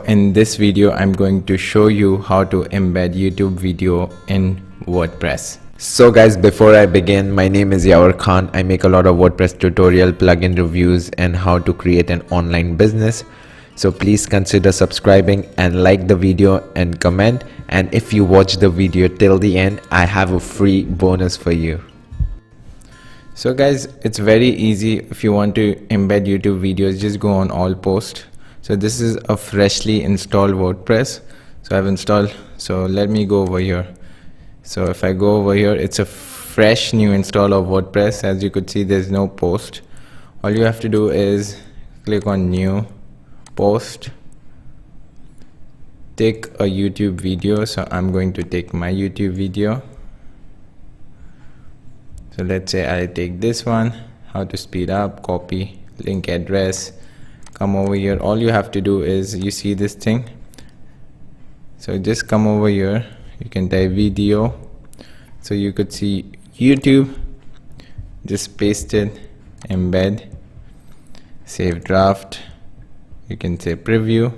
in this video, I'm going to show you how to embed YouTube video in WordPress. So guys, before I begin, my name is Yavar Khan. I make a lot of WordPress tutorial, plugin reviews, and how to create an online business. So please consider subscribing and like the video and comment. And if you watch the video till the end, I have a free bonus for you. So guys, it's very easy. If you want to embed YouTube videos, just go on all post. So this is a freshly installed WordPress. So I've installed, so let me go over here. So if I go over here, it's a fresh new install of WordPress. As you could see, there's no post. All you have to do is click on new post, take a YouTube video. So I'm going to take my YouTube video. So let's say I take this one, how to speed up, copy link address, come over here. All you have to do is, you see this thing, so just come over here, you can type video, so you could see YouTube, just paste it, embed, save draft, you can say preview.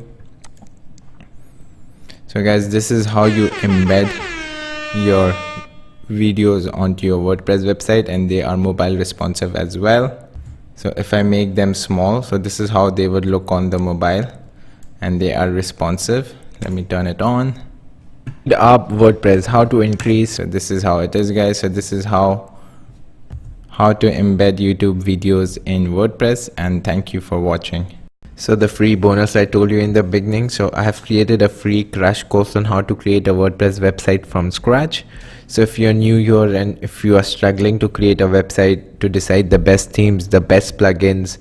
So guys, this is how you embed your videos onto your WordPress website, and they are mobile responsive as well. So if I make them small, so this is how they would look on the mobile, and they are responsive. Let me turn it on. The app WordPress, how to increase. So this is how it is, guys. So this is how to embed YouTube videos in WordPress, and thank you for watching. So the free bonus I told you in the beginning, so I have created a free crash course on how to create a WordPress website from scratch. So if you're new here and if you are struggling to create a website, to decide the best themes, the best plugins,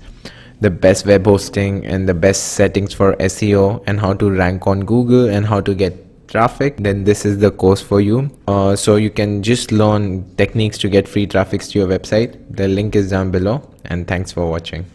the best web hosting, and the best settings for SEO, and how to rank on Google and how to get traffic, then this is the course for you. So you can just learn techniques to get free traffic to your website. The link is down below, and thanks for watching.